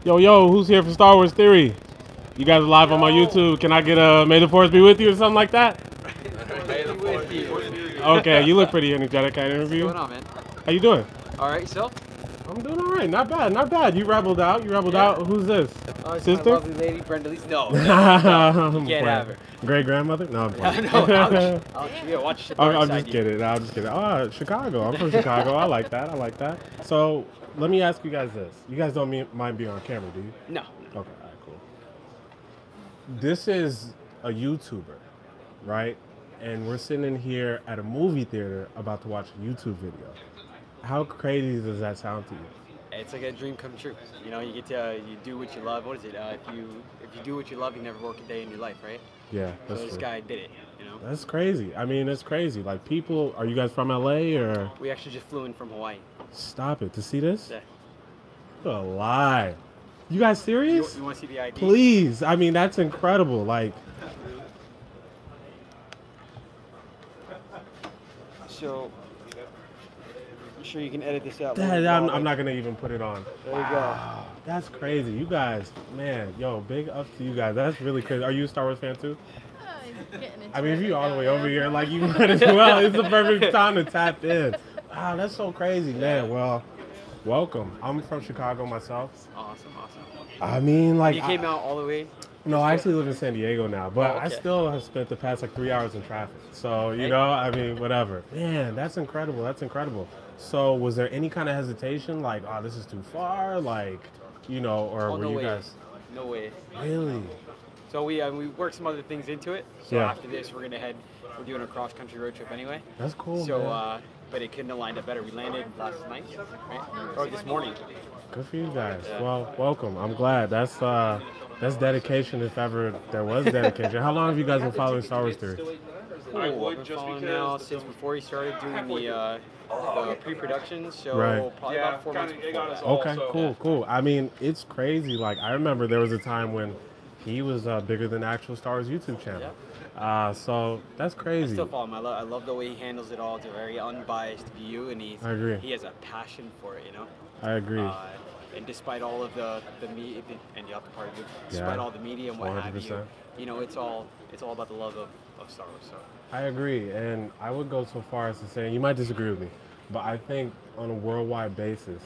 Yo, who's here for Star Wars Theory? You guys are live on my YouTube. Can I get a May the Force be with you or something like that? May the Force be with you. Okay, you look pretty energetic at interview. What's going on, man? How you doing? Alright, yourself? I'm doing alright, not bad, not bad. You rebelled out, out. Who's this? Oh, sister? My lovely lady, Brenda Lee. No, you can't have her. Great grandmother? No, I'm playing. No, watch it. I'm just kidding. Oh, Chicago. I'm from Chicago. I like that. So, let me ask you guys this. You guys don't mind being on camera, do you? No. Okay, alright, cool. This is a YouTuber, right? And we're sitting in here at a movie theater about to watch a YouTube video. How crazy does that sound to you? It's like a dream come true. You know, you get to you do what you love. What is it? If you do what you love, you never work a day in your life, right? Yeah, that's so this guy did it. You know. That's crazy. I mean, it's crazy. Like people, are you guys from LA or? We actually just flew in from Hawaii. Stop it! To see this? Yeah. What a lie. You guys serious? You want to see the ID? Please. I mean, that's incredible. Like. So. I'm sure you can edit this out. I'm not gonna even put it on. There you go. That's crazy. You guys, man, yo, big ups to you guys. That's really crazy. Are you a Star Wars fan too? I mean, if you all the way over here, like you might as well. It's the perfect time to tap in. Wow, that's so crazy, man. Well, welcome. I'm from Chicago myself. Awesome. I mean, like you came out all the way. No, I actually live in San Diego now, but I still have spent the past like 3 hours in traffic. So, you know, I mean, whatever. Man, that's incredible. That's incredible. So, was there any kind of hesitation, like, oh, this is too far, like, you know, or were you guys? No way. Really? So we worked some other things into it. So after this, we're doing a cross country road trip anyway. That's cool. So, but it couldn't have lined up better. We landed last night, right? Or this morning. Good for you guys. Yeah. Well, welcome. I'm glad. That's dedication if ever there was dedication. How long have you guys been following Star Wars Theory? I've been following now since before he started doing the pre-production, so probably about 4 months before that. Okay, cool. I mean, it's crazy. Like, I remember there was a time when he was bigger than the actual Star Wars YouTube channel. Yeah. So that's crazy. I still follow him. I love the way he handles it all. It's a very unbiased view, and I agree. He has a passion for it, you know? I agree. And despite all of the media, and you have to part of it, despite all the media and what 100%. Have you, you know, it's all about the love of Star Wars. So I agree, and I would go so far as to say, you might disagree with me, but I think on a worldwide basis,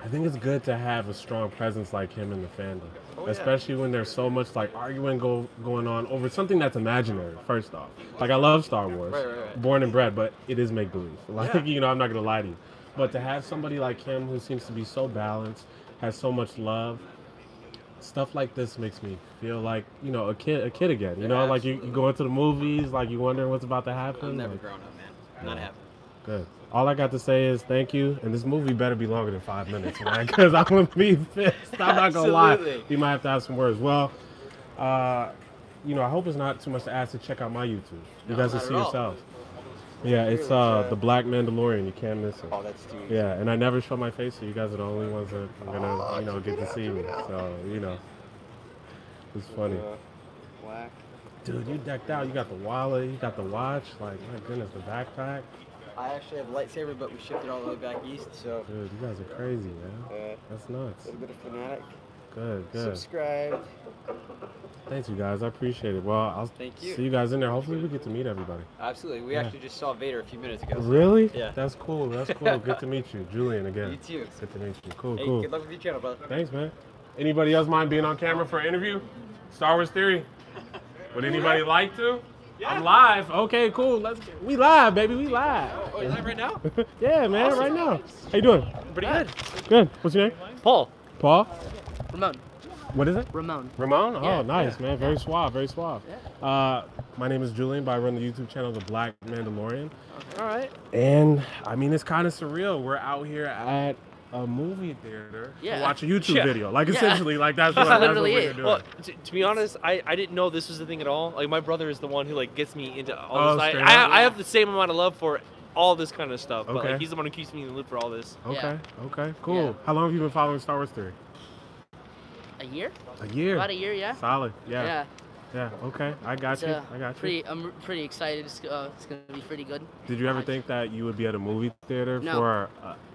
I think it's good to have a strong presence like him in the fandom, especially when there's so much like arguing going on over something that's imaginary. First off, like I love Star Wars, born and bred, but it is make believe. Like you know, I'm not gonna lie to you. But to have somebody like him who seems to be so balanced, has so much love, stuff like this makes me feel like, you know, a kid again. You know, like you go into the movies, like you wondering what's about to happen. I'm never grown up, man. I'm not happy. Good. All I got to say is thank you, and this movie better be longer than 5 minutes, man, because I'm going to be pissed. I'm not going to lie. You might have to have some words. Well, you know, I hope it's not too much to ask to check out my YouTube. You guys will see yourselves. Yeah, it's the Black Mandalorian. You can't miss it. Oh, that's too easy. Yeah, and I never show my face, so you guys are the only ones that are gonna, you know, get to see me. So, you know, it's funny. Black. Dude, you decked out. You got the wallet. You got the watch. Like, my goodness, the backpack. I actually have a lightsaber, but we shipped it all the way back east. So. Dude, you guys are crazy, man. That's nuts. A little bit of fanatic. Good. Subscribe. Thanks, you guys. I appreciate it. Well, I'll see you guys in there. Hopefully, we get to meet everybody. Absolutely. We actually just saw Vader a few minutes ago. Really? Yeah. That's cool. Good to meet you. Julian again. You too. Good to meet you. Cool. Good luck with your channel, brother. Thanks, man. Anybody else mind being on camera for an interview? Star Wars Theory? Would anybody like to? Yeah. I'm live. Okay, cool. We live, baby. We live. Oh, you live right now? Yeah, man. Awesome. Right now. How you doing? Pretty good. Good. What's your name? Paul. Paul? Ramon. What is it? Ramon. Ramon? Oh, nice, man. Very suave, very suave. Yeah. My name is Julian, but I run the YouTube channel, The Black Mandalorian. All right. And, I mean, it's kind of surreal. We're out here at a movie theater to watch a YouTube video. Like, essentially, like, that's what we're doing. Well, to be honest, I didn't know this was the thing at all. Like, my brother is the one who, like, gets me into all this. I have the same amount of love for all this kind of stuff, but, like, he's the one who keeps me in the loop for all this. Okay, cool. Yeah. How long have you been following Star Wars Theory? A year? A year. About a year, yeah. Solid, yeah. Yeah. Okay. I got you. I got you. I'm pretty excited. It's gonna be pretty good. Did you ever think that you would be at a movie theater No. for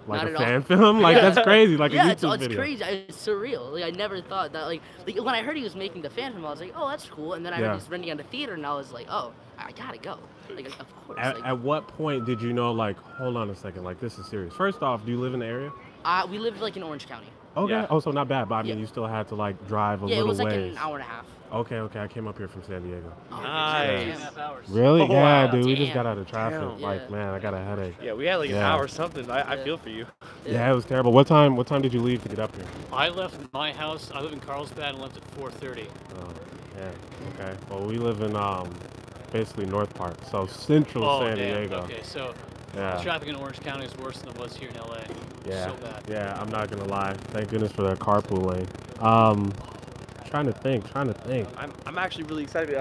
like Not a at fan film? Like that's crazy. Like a YouTube it's video. crazy. It's surreal. Like I never thought that. Like when I heard he was making the fan film, I was like, oh, that's cool. And then I heard he's renting on the theater, and I was like, oh, I gotta go. Like of course. At what point did you know? Like, hold on a second. Like this is serious. First off, do you live in the area? We live like in Orange County. Okay. Yeah. Oh, so not bad. But I mean, you still had to like drive a little ways. Yeah, it was like an hour and a half. Okay. I came up here from San Diego. Nice. Really? Oh, yeah, wow. dude. We just got out of traffic. Damn. Like, man, I got a headache. Yeah, we had like an hour or something. I feel for you. Yeah, it was terrible. What time did you leave to get up here? I left my house. I live in Carlsbad and left at 4:30. Oh, yeah. Okay. Well, we live in basically North Park, so central San Diego. Okay, so Yeah. traffic in Orange County is worse than it was here in LA. Yeah. So bad. Yeah, I'm not gonna lie. Thank goodness for that carpool lane. Trying to think. I'm actually really excited.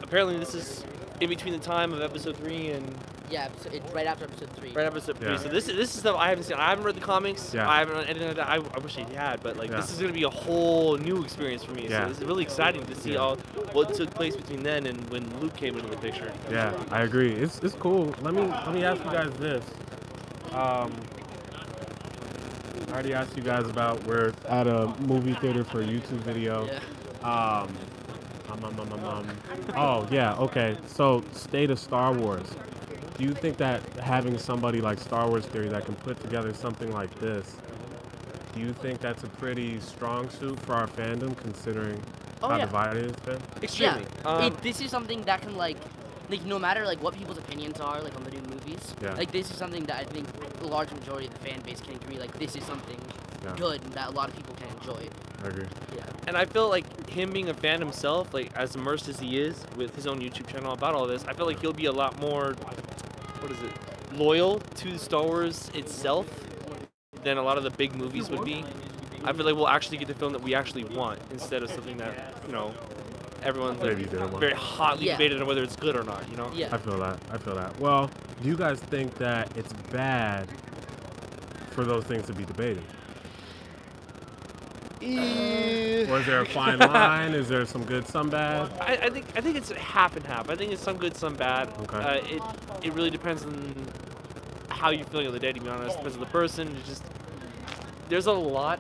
Apparently this is in between the time of episode 3 and Yeah, it's right after episode 3. right episode 3. Yeah. So this is stuff I haven't seen. I haven't read the comics. Yeah. I haven't read anything like that. I wish I had, but like this is gonna be a whole new experience for me. Yeah. So this is really exciting to see all what took place between then and when Luke came into the picture. Yeah, I agree. It's cool. Let me ask you guys this. I already asked you guys about we're at a movie theater for a YouTube video. Yeah. Oh yeah, okay. So state of Star Wars. Do you think that having somebody like Star Wars Theory that can put together something like this, do you think that's a pretty strong suit for our fandom considering how divided it's been? Extremely. Yeah. This is something that can like no matter like what people's opinions are like on the new movies, like this is something that I think the large majority of the fan base can agree like this is something good that a lot of people can enjoy. I agree. Yeah. And I feel like him being a fan himself, like as immersed as he is with his own YouTube channel about all this, I feel like he'll be a lot more, loyal to Star Wars itself than a lot of the big movies would be. I feel like we'll actually get the film that we actually want instead of something that, everyone's like, very hotly debated on whether it's good or not, Yeah. I feel that. Well, do you guys think that it's bad for those things to be debated? Or is there a fine line? Is there some good, some bad? I think it's half and half. I think it's some good, some bad. Okay. It really depends on how you're feeling on the day, to be honest. It depends on the person. There's a lot.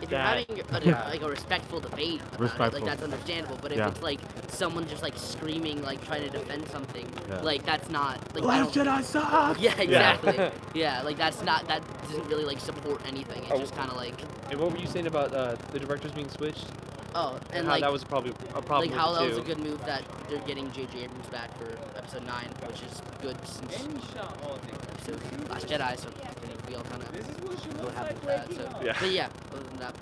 If you're having a respectful debate about it, like that's understandable. But if it's like someone just like screaming, like trying to defend something, like that's not like Last Jedi sucks! Yeah, exactly. Yeah, like that doesn't really like support anything. It's just kind of like. And what were you saying about the directors being switched? Oh, and how like that was probably a problem. Like how that was a good move that they're getting J.J. Abrams back for episode 9, which is good since episode Last Jedi. So I think we all kind of know what happened with that. So but yeah, other than that,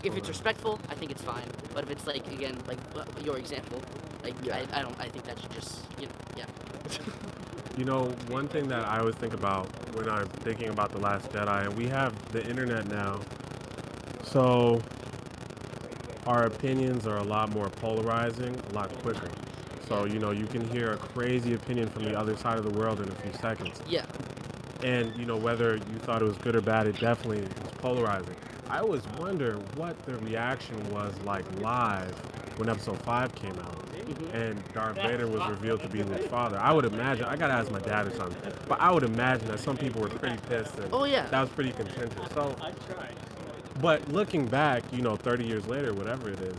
if it's respectful, I think it's fine. But if it's like again like your example, like I think that should just You know, one thing that I always think about when I'm thinking about The Last Jedi, and we have the internet now, so our opinions are a lot more polarizing, a lot quicker. So, you can hear a crazy opinion from the other side of the world in a few seconds. Yeah. And, whether you thought it was good or bad, it definitely was polarizing. I always wonder what the reaction was like live when episode 5 came out and Darth Vader was revealed to be Luke's father. I would imagine, I gotta ask my dad or something, but I would imagine that some people were pretty pissed and that was pretty contentious. So, but looking back, 30 years later, whatever it is,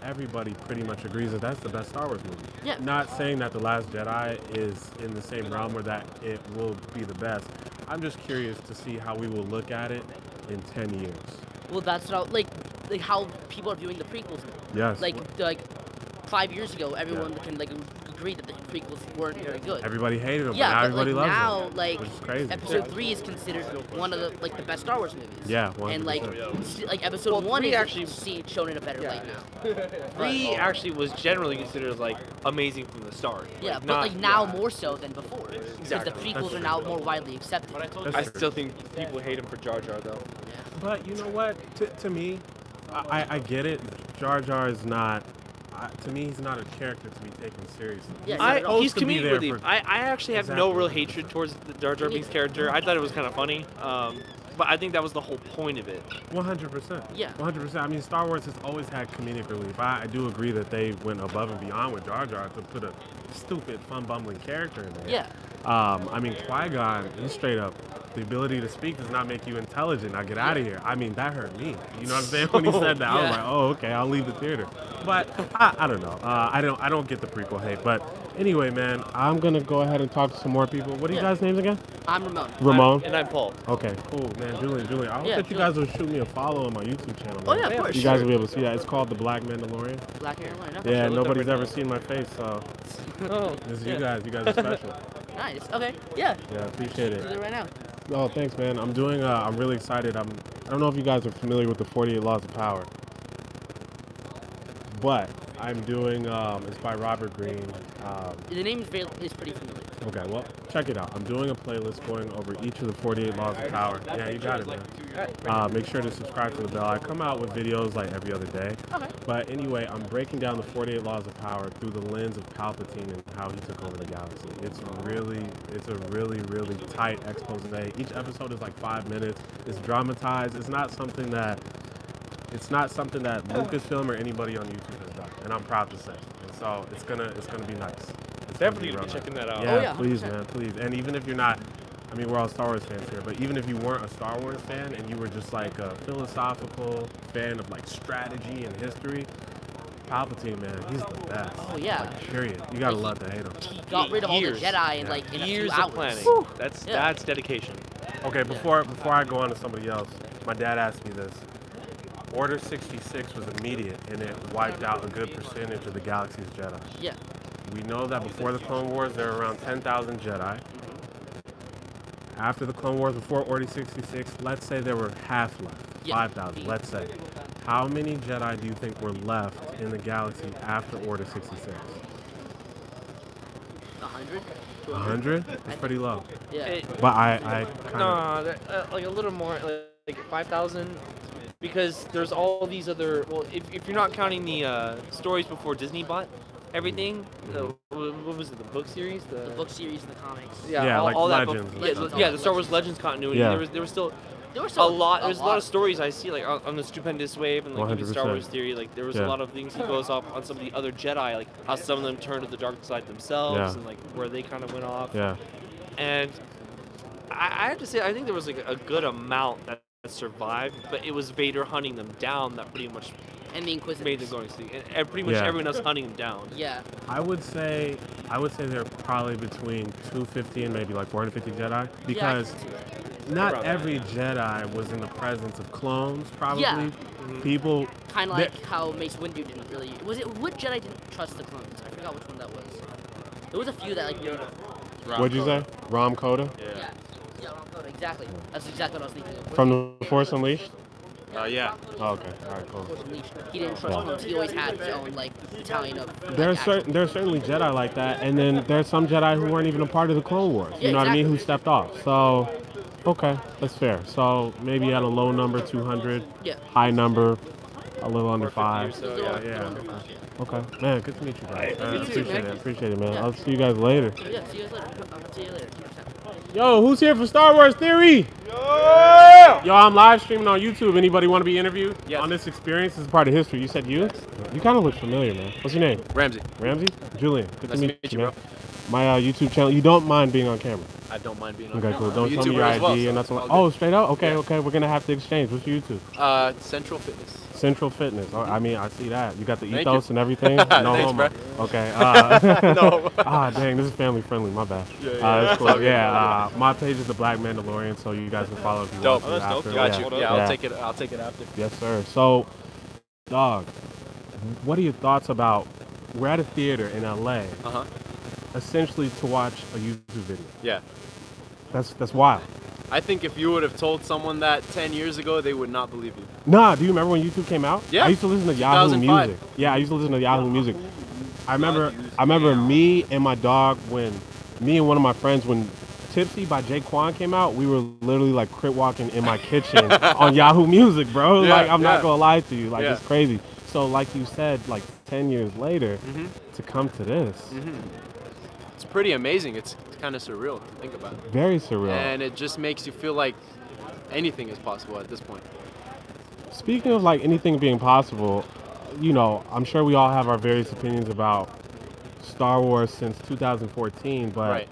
everybody pretty much agrees that that's the best Star Wars movie. Yeah. Not saying that The Last Jedi is in the same realm or that it will be the best. I'm just curious to see how we will look at it in 10 years. Well, that's what like how people are viewing the prequels. Yes. Like 5 years ago, everyone can like agree that the prequels weren't very good. Everybody hated them, yeah, but now everybody loves now, them. Like which is crazy. Episode 3 is considered one of the best Star Wars movies. Yeah, 100%. And like episode 1 is actually shown in a better light now. 3 actually was generally considered like amazing from the start. Yeah, like, but now more so than before. Because the Exactly. prequels are now more widely accepted. I still think people hate him for Jar Jar though. Yeah. But you know what? To me, I get it. Jar Jar is not. To me, he's not a character to be taken seriously. Yeah, he's comedic relief. I actually have no real hatred towards the Jar Jar Binks character. I thought it was kind of funny. But I think that was the whole point of it. 100%. Yeah. 100%. I mean, Star Wars has always had comedic relief. I do agree that they went above and beyond with Jar Jar to put a stupid, fun, bumbling character in there. Yeah. I mean, Qui-Gon, he's straight up, the ability to speak does not make you intelligent. Now get out of here. I mean, that hurt me. You know what I'm saying? When he said that, I was like, oh, okay, I'll leave the theater. But I don't know. I don't get the prequel hate. But anyway, man, I'm gonna go ahead and talk to some more people. What are you guys' names again? I'm Ramon. Ramon. And I'm Paul. Okay, cool, man. Julian. I hope that you guys will shoot me a follow on my YouTube channel. Man. Oh yeah, of course. You guys will be able to see that. It's called The Black Mandalorian. Black Mandalorian. Yeah, nobody's ever seen my face, so Oh, this is you guys. You guys are special. Nice. Okay. Yeah. Yeah, appreciate Do it. it right now. Oh, thanks, man. I'm doing. I'm really excited. I don't know if you guys are familiar with the 48 Laws of Power, but I'm doing. It's by Robert Greene. The name is pretty familiar. Okay, well, check it out. I'm doing a playlist going over each of the 48 Laws of Power. Yeah, you got it, man. Make sure to subscribe to the bell. I come out with videos like every other day. Okay. But anyway, I'm breaking down the 48 Laws of Power through the lens of Palpatine and how he took over the galaxy. It's a really tight expose. Each episode is like 5 minutes. It's dramatized. It's not something that Lucasfilm or anybody on YouTube has done, and I'm proud to say. And so it's gonna be nice. definitely gonna be checking that out. Yeah, Oh, yeah, please, 100%. man, please. And even if you're not, I mean, we're all Star Wars fans here, but even if you weren't a Star Wars fan and you were just like a philosophical fan of like strategy and history, Palpatine, man, he's the best. Oh, yeah. Like, period. You gotta love to hate him. He got rid of all the Years. Jedi in like in a Years few of hours. planning. Whew. That's Yeah. dedication. Okay, before I go on to somebody else, my dad asked me this. Order 66 was immediate, and it wiped out a good percentage of the galaxy's Jedi. Yeah. We know that before the Clone Wars, there were around 10,000 Jedi. After the Clone Wars, before Order 66, let's say there were half left, Yeah. 5,000, let's say. How many Jedi do you think were left in the galaxy after Order 66? 100. 100? That's pretty low. Yeah. But I kind of... No, like a little more, like 5,000. Because there's all these other, well, if you're not counting the stories before Disney bought everything, what was it, the book series? The book series, the comics. Yeah, like all that Legends and stuff. yeah, the Star Wars Legends continuity. Yeah. There was still There were a lot. There's a lot of stories I see, like on the Stupendous Wave and like even Star 100%. Wars theory. Like there was a lot of things he goes off on some of the other Jedi, like how some of them turned to the dark side themselves, Yeah. and like where they kind of went off. Yeah. And I have to say, I think there was like a good amount that survived, but it was Vader hunting them down that pretty much And the Inquisitors. made them going extinct, and pretty much Yeah. everyone else hunting them down. Yeah. I would say they're probably between 250 and maybe like 450 Jedi, because not Around every Jedi was in the presence of clones. Probably Yeah. people. Kind of like how Mace Windu didn't really. What Jedi didn't trust the clones? I forgot which one that was. There was a few that like. What'd you say? Rom Coda Yeah. Yeah, Ron Coda, exactly. That's exactly what I was thinking of. from The Force Unleashed. Yeah. Oh, okay, all right, cool. Force Unleashed. He didn't trust clones. He always had his own like battalion of. There's certainly Jedi like that, and then there's some Jedi who weren't even a part of the Clone Wars. You Yeah, know what I mean? exactly. Who stepped off. So, okay, that's fair. So maybe at a low number, 200. Yeah. High number, a little under 5. So, Yeah. Okay, man, good to meet you guys. Appreciate it, man. Yeah. I'll see you guys later. Yeah. See you guys later. I'll see you later. 100%. Yo, who's here for Star Wars Theory? Yo, I'm live streaming on YouTube. Anybody want to be interviewed on this experience? This is part of history. You said you? You kind of look familiar, man. What's your name? Ramsey. Ramsey? Julian. Good Nice to to meet meet you, you, man. bro. My YouTube channel. You don't mind being on camera? I don't mind being on Okay, cool. Don't I'm a tell me YouTuber your as well, ID so and it's nothing. all Oh, straight up? Okay, okay. We're gonna have to exchange. What's your YouTube? good. Central Fitness. Central Fitness. Oh, I mean, I see that. You got the Thank ethos you. and everything. No Thanks, homo. bro. Okay. No. Dang, this is family friendly. My bad. Yeah. That's cool. It's all good. Yeah. My page is the Black Mandalorian, so you guys can follow if you Dope. want to. That's dope. after. Got Yeah. you. Yeah, I'll take it after. Yes, sir. So, dog, what are your thoughts about? We're at a theater in LA, Uh-huh. essentially to watch a YouTube video. Yeah. That's wild. I think if you would have told someone that 10 years ago, they would not believe you. Nah, do you remember when YouTube came out? Yeah. I used to listen to Yahoo 2005. Music. Yeah, I used to listen to Yahoo Music. I remember me and my dog me and one of my friends when Tipsy by Jay Quan came out, we were literally like crit walking in my kitchen on Yahoo Music, bro. Yeah, like I'm not yeah. gonna lie to you, like Yeah. it's crazy. So like you said, like 10 years later, to come to this, It's pretty amazing. It's kind of surreal to think about. very surreal. And it just makes you feel like anything is possible at this point. Speaking of like anything being possible, you know, I'm sure we all have our various opinions about Star Wars since 2014, but Right.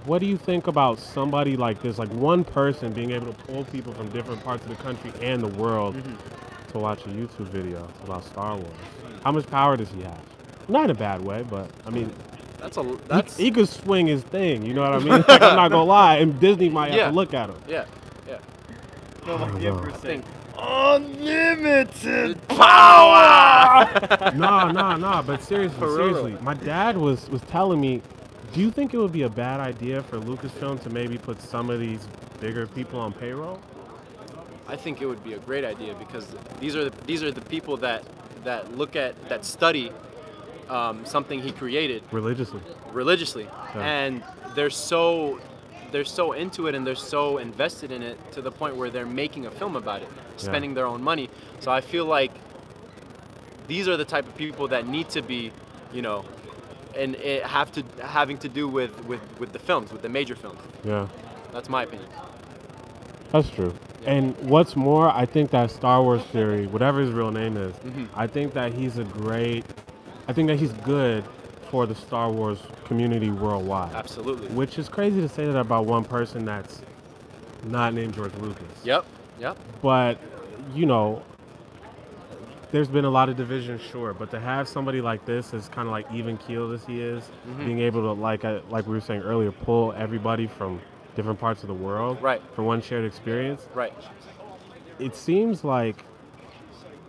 what do you think about somebody like this, like one person being able to pull people from different parts of the country and the world to watch a YouTube video about Star Wars? How much power does he have? Not in a bad way, but I mean, he could swing his thing. You know what I mean? Like, I'm not gonna lie, and Disney might have to look at him. Yeah. Unlimited power. No. But seriously, my dad was telling me, do you think it would be a bad idea for Lucasfilm to maybe put some of these bigger people on payroll? I think it would be a great idea because these are the people that study something he created religiously, and they're so into it and they're so invested in it to the point where they're making a film about it, spending their own money. So I feel like these are the type of people that need to be, you know, and having to do with the films, with the major films. Yeah. That's my opinion. That's true. Yeah. And what's more, I think that Star Wars theory, whatever his real name is, I think that he's good for the Star Wars community worldwide. Absolutely. Which is crazy to say that about one person that's not named George Lucas. Yep. But, you know, there's been a lot of division, sure, but to have somebody like this as kind of like even keeled as he is, being able to, like we were saying earlier, pull everybody from different parts of the world for one shared experience. Right. It seems like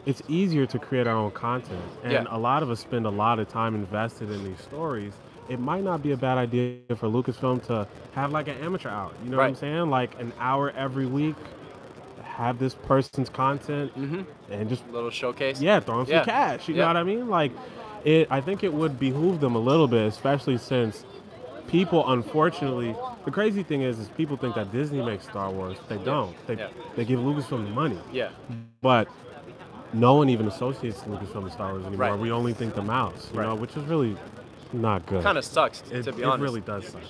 it's easier to create our own content, and a lot of us spend a lot of time invested in these stories. It might not be a bad idea for Lucasfilm to have like an amateur hour. You know what I'm saying? Like an hour every week. Have this person's content and just a little showcase. Yeah, throw them some cash. You know what I mean? Like, I think it would behoove them a little bit, especially since people, unfortunately, the crazy thing is people think that Disney makes Star Wars. They don't. They give Lucasfilm the money. Yeah. But no one even associates Lucasfilm with Star Wars anymore. We only think the mouse, you know, which is really not good. Kind of sucks, to be honest. It really does suck.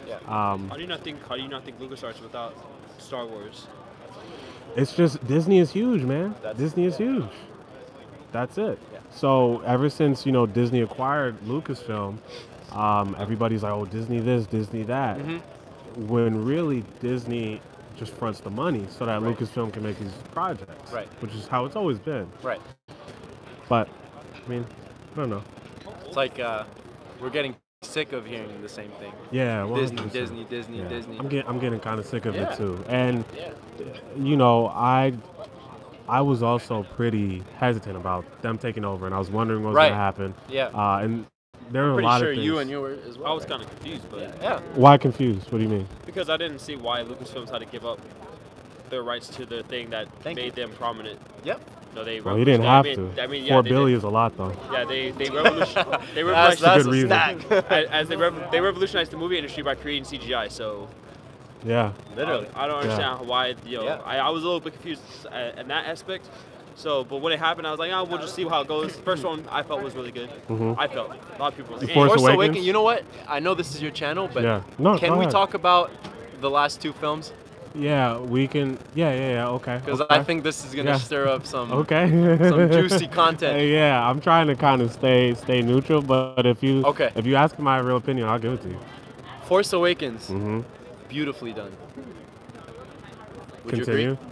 Yeah. How do you not think LucasArts without Star Wars? It's just Disney is huge, man. Disney is huge. That's it. Yeah. So ever since, you know, Disney acquired Lucasfilm, everybody's like, oh, Disney this, Disney that. When really Disney just fronts the money so that Lucasfilm can make these projects. Right. Which is how it's always been. Right. But, I mean, I don't know. It's like we're getting sick of hearing the same thing. Yeah, Disney. I'm getting kind of sick of it too. And you know, I was also pretty hesitant about them taking over, and I was wondering what was going to happen. Yeah. And there were a lot of things. You and you were as well. I was kind of confused, but Why confused? What do you mean? Because I didn't see why Lucasfilms had to give up their rights to the thing that made them prominent. Yep. No, they. Well, he didn't have to. I mean, $4 billion is a lot, though. Yeah, they revolutionized. That's a good reason. As they revolutionized the movie industry by creating CGI. So. Yeah. Literally. I don't understand why. I was a little bit confused in that aspect. So, but when it happened, I was like, oh, we'll just see how it goes. First one I felt was really good. I felt. A lot of people. Force Awakens. You know what? I know this is your channel, but can we talk about the last two films? Yeah, we can. Yeah. Okay. Because I think this is gonna stir up some some juicy content. Yeah, I'm trying to kind of stay neutral, but if you ask my real opinion, I'll give it to you. Force Awakens, beautifully done. Would Continue. you agree?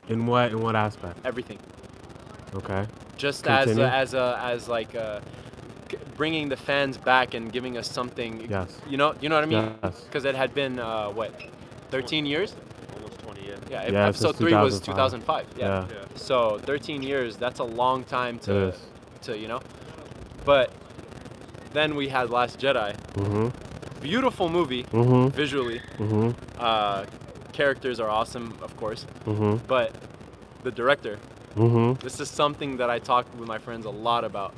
In what aspect? Everything. Okay. Just Continue. as bringing the fans back and giving us something. Yes. You know what I mean? Yes. Because it had been 13 years. Almost 20 years. Yeah. Episode 3 was 2005. Yeah. So 13 years. That's a long time to you know. But then we had Last Jedi. Beautiful movie visually. Characters are awesome, of course. But the director. This is something that I talk with my friends a lot about.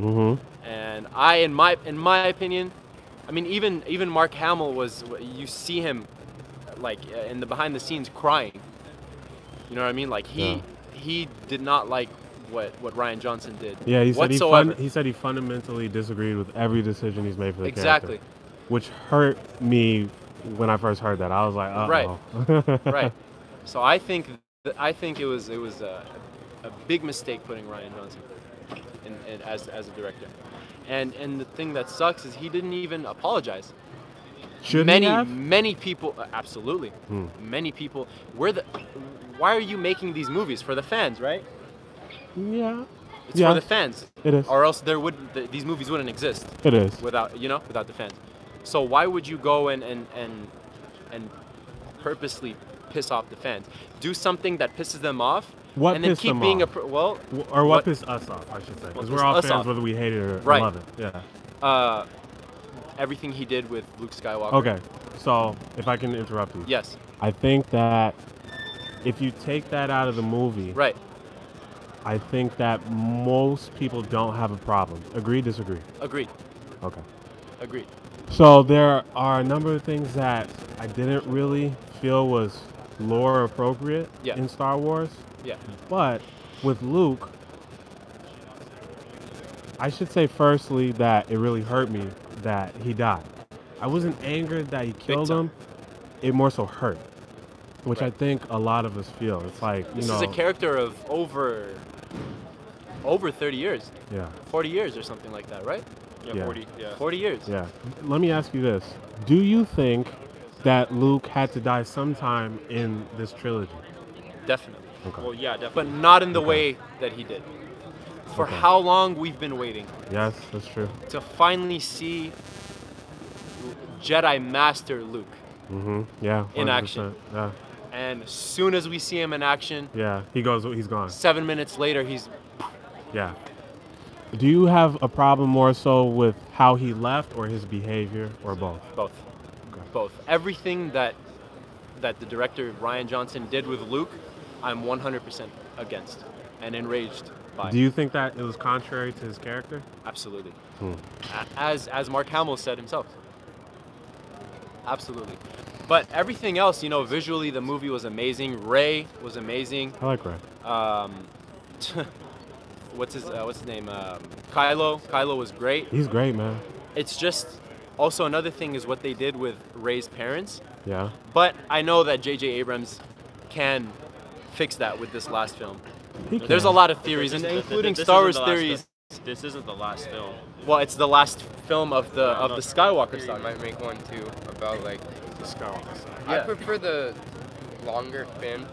And in my opinion, I mean, even Mark Hamill was. You see him, like in the behind the scenes crying. You know what I mean? Like he did not like what Rian Johnson did. Yeah, he said he fundamentally disagreed with every decision he's made for the character. Which hurt me when I first heard that. I was like, uh-oh. Right. So I think it was a big mistake putting Rian Johnson in as a director. And the thing that sucks is he didn't even apologize. Should he have? Many people, absolutely. Many people. Why are you making these movies for the fans, right? Yeah. It's for the fans. It is. Or else these movies wouldn't exist. It is. Without the fans. So why would you go and purposely piss off the fans? Do something that pisses them off. What and then pissed keep them being off? What pissed us off, I should say. Because we're all fans whether we hate it or love it. Yeah. Everything he did with Luke Skywalker. Okay. So, if I can interrupt you. Yes. I think that if you take that out of the movie. Right. I think that most people don't have a problem. Agree, disagree? Agreed. Okay. Agreed. So there are a number of things that I didn't really feel was lore appropriate in Star Wars. Yeah. But with Luke, I should say firstly that it really hurt me that he died. I wasn't angered that he killed him. It more so hurt, which I think a lot of us feel. It's like, this is a character of over 30 years. Yeah. 40 years or something like that, right? Yeah, 40. Yeah. 40 years. Yeah. Let me ask you this. Do you think that Luke had to die sometime in this trilogy? Definitely. Okay. Well, yeah, definitely. But not in the way that he did. For how long we've been waiting. Yes, that's true. To finally see Jedi Master Luke. Yeah. 100%. In action. Yeah. And as soon as we see him in action. Yeah, he's gone. 7 minutes later, he's. Yeah. Do you have a problem more so with how he left or his behavior or both? Both. Okay. Both. Everything that the director Rian Johnson did with Luke, I'm 100% against and enraged by. Do you think that it was contrary to his character? Absolutely. As Mark Hamill said himself. Absolutely. But everything else, visually the movie was amazing. Rey was amazing. I like Rey. What's his name? Kylo. Kylo was great. He's great, man. It's just also another thing is what they did with Rey's parents. Yeah. But I know that J.J. Abrams can fix that with this last film. There's a lot of theories, including Star Wars theories. This isn't the last film. Well, it's the last film of the Skywalker saga. I might make one too about like the Skywalker saga. I prefer the longer fan,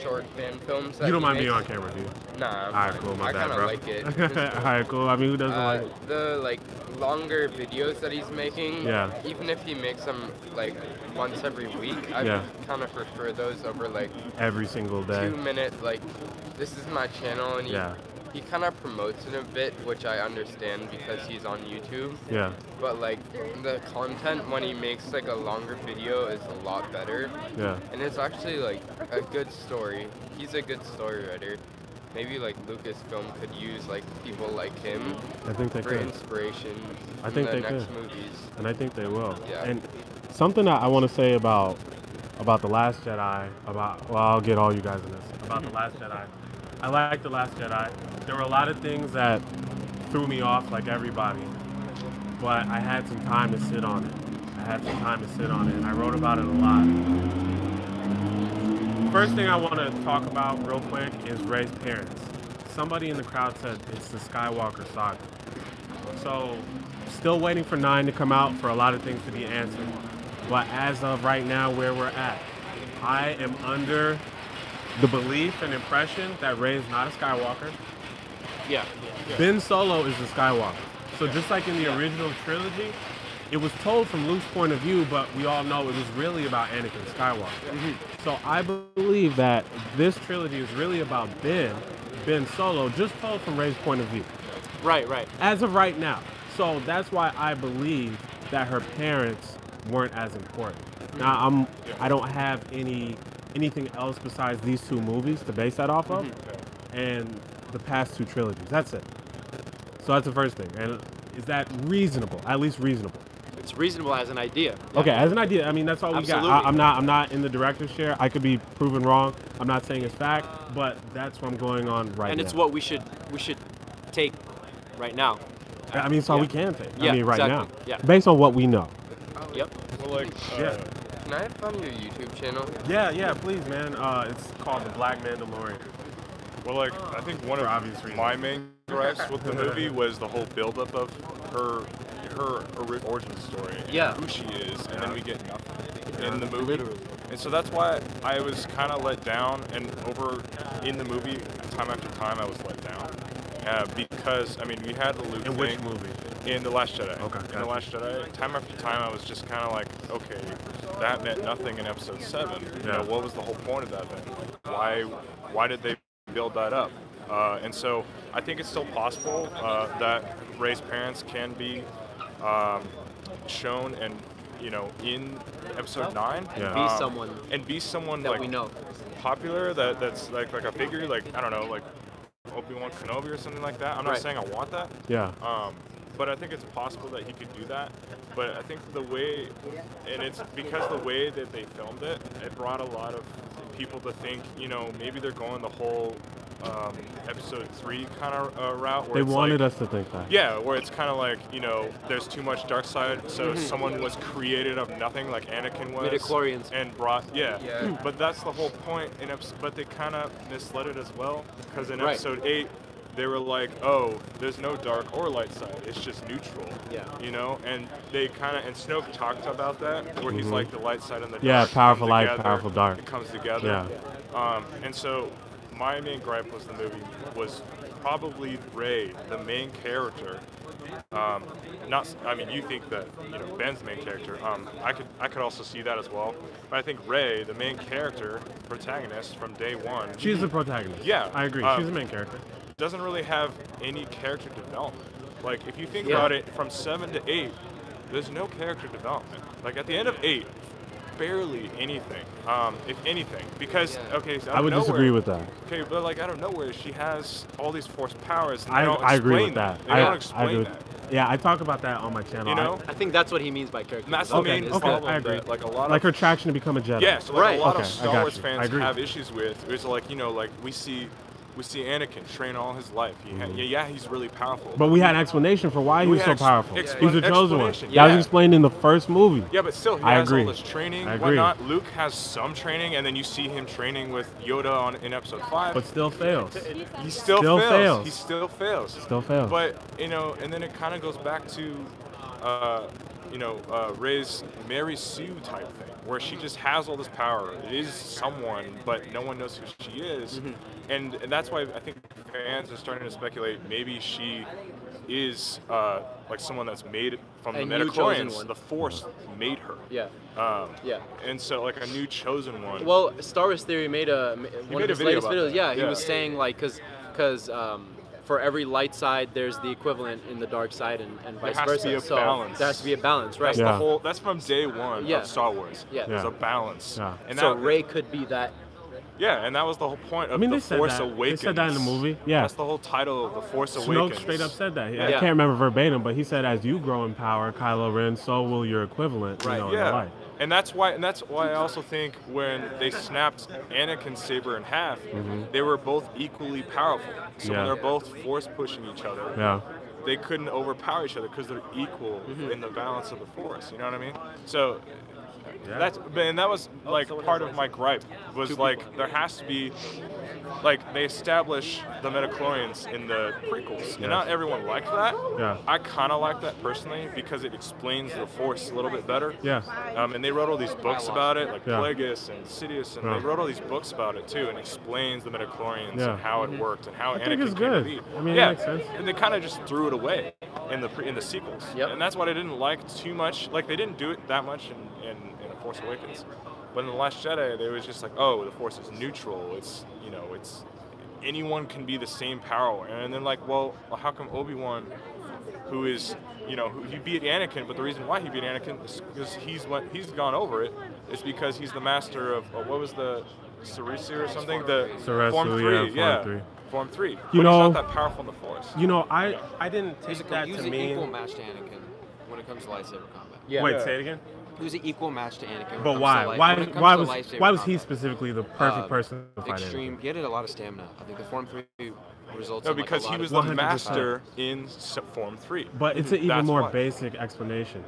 short fan films. You don't mind being on camera, do you? Nah. All right, cool. My bad, bro. I kind of like it. All right, cool. I mean, who doesn't like it? The longer videos that he's making. Yeah. Even if he makes them once every week, I kind of prefer those over every single day. 2 minute this is my channel and he kind of promotes it a bit, which I understand because he's on YouTube. Yeah. But the content when he makes a longer video is a lot better. Yeah. And it's actually a good story. He's a good story writer. Maybe Lucasfilm could use people like him for inspiration in the next movies. And I think they will. Yeah. And something that I want to say about The Last Jedi, I'll get all you guys in this, about The Last Jedi. I like The Last Jedi. There were a lot of things that threw me off like everybody, but I had some time to sit on it. And I wrote about it a lot. First thing I want to talk about real quick is Rey's parents. Somebody in the crowd said it's the Skywalker saga. So, still waiting for 9 to come out for a lot of things to be answered. But as of right now, where we're at, I am under the belief and impression that Rey is not a Skywalker. Yeah. Ben Solo is the Skywalker. So just like in the original trilogy, it was told from Luke's point of view, but we all know it was really about Anakin Skywalker. So I believe that this trilogy is really about Ben Solo, just told from Rey's point of view. Right. As of right now. So that's why I believe that her parents weren't as important. Now I don't have anything else besides these 2 movies to base that off of, and the past 2 trilogies. That's it. So that's the first thing. And is that reasonable? At least reasonable. It's reasonable as an idea. Okay, as an idea. I mean, that's all we got. I'm not in the director's chair. I could be proven wrong. I'm not saying it's fact, but that's what I'm going on right now. And it's what we should take right now. I mean, it's all we can take. Yeah, I mean, right now. Yeah. Based on what we know. Yep. Well, Can I find your YouTube channel? Yeah, please, man. It's called The Black Mandalorian. Well, like, I think one of my main gripes with the movie was the whole buildup of her origin story, and who she is, and then we get nothing in the movie. And so that's why I was kind of let down, and over in the movie, time after time, I was let down. Because, I mean, we had the Luke thing. In which movie? In The Last Jedi. Okay. In The Last Jedi, time after time, I was just kind of like, okay, that meant nothing in Episode 7. You know, what was the whole point of that then? Like, why did they build that up? And so I think it's still possible that Rey's parents can be shown and, you know, in Episode 9. And be someone that like, we know. Popular, that's like a figure, like, I don't know, like Obi-Wan Kenobi or something like that. I'm not saying I want that. Yeah. But I think it's possible that he could do that. But I think the way, and it's because the way that they filmed it, it brought a lot of people to think, you know, maybe they're going the whole Episode 3 kind of route. Where they wanted like, us to think that. Yeah, where it's kind of like, you know, there's too much dark side, so someone was created of nothing, like Anakin was. Midichlorians. And brought, but that's the whole point. But they kind of misled it as well, because in Episode 8, they were like, oh, there's no dark or light side, it's just neutral. Yeah. You know, and they kind of, and Snoke talked about that, where he's like the light side and the dark. Yeah, powerful light, powerful dark. It comes together. Yeah. And so my main gripe was the movie was probably Rey, the main character. I mean, you think that, you know, Ben's the main character. I could also see that as well. But I think Rey, the main character, protagonist from day one. She's the protagonist. Yeah. I agree. She's the main character. Doesn't really have any character development. Like, if you think about it, from 7 to 8, there's no character development. Like, at the end of 8, barely anything, if anything, because so I would disagree with that. Okay, but like out of nowhere, she has all these force powers. And I agree with that. They don't explain that. Yeah, I talk about that on my channel. You know, I think that's what he means by character. That's the main problem. I agree. That, like a lot of her traction to become a Jedi. Yeah, so like a lot of Star Wars fans have issues with. It's like, you know, like we see Anakin train all his life. He's really powerful. But we had an explanation for why he was so powerful. He's the chosen one. Yeah. That was explained in the first movie. Yeah, but still, he has all this training. Whatnot. Luke has some training, and then you see him training with Yoda in Episode 5. But still fails. He still fails. He still fails. Still fails. But, you know, and then it kind of goes back to, you know, Rey's Mary Sue type thing, where she just has all this power. It is someone, but no one knows who she is. And that's why I think fans are starting to speculate maybe she is like someone that's made from the midichlorians. The Force made her. And so like a new chosen one. Well, Star Wars Theory made one of his latest videos. Yeah, he was saying like, because for every light side, there's the equivalent in the dark side, and vice versa. There has to be a balance. There has to be a balance, right? That's the whole. That's from day one of Star Wars. There's a balance. And so Rey could be that. Yeah, and that was the whole point of The Force Awakens. They said that in the movie. Yeah. That's the whole title of The Force Awakens. Snoke straight up said that. I can't remember verbatim, but he said, as you grow in power, Kylo Ren, so will your equivalent, you know, in the light. And that's why I also think when they snapped Anakin's saber in half, they were both equally powerful. So when they're both force pushing each other, they couldn't overpower each other because they're equal in the balance of the Force. You know what I mean? So that was like part of my gripe was like there has to be, like, they establish the midichlorians in the prequels, and not everyone liked that. I kind of like that personally because it explains the Force a little bit better. And they wrote all these books about it, like Plagueis and Sidious, and they wrote all these books about it too, and explains the midichlorians and how it worked and how Anakin came to be. I mean, it makes sense. And they kind of just threw it away in the sequels, and that's what I didn't like too much. Like, they didn't do it that much in Force Awakens, but in The Last Jedi, they was just like, oh, the Force is neutral. It's, you know, it's anyone can be the same power. And then like, well, how come Obi-Wan, who is, you know, he beat Anakin, but the reason why he beat Anakin is because he's gone over it. It's because he's the master of what was the Ceresi or something? The Form 3, Form 3. But he's not that powerful in the Force. You know, I didn't take that to mean. He was an equal match to Anakin when it comes to lightsaber combat. Wait, say it again. He was an equal match to Anakin. But why? Why was he specifically the perfect person to fight Anakin? He had a lot of stamina. I think the Form 3 results. No, because he was the master in Form 3. But it's an even more basic explanation.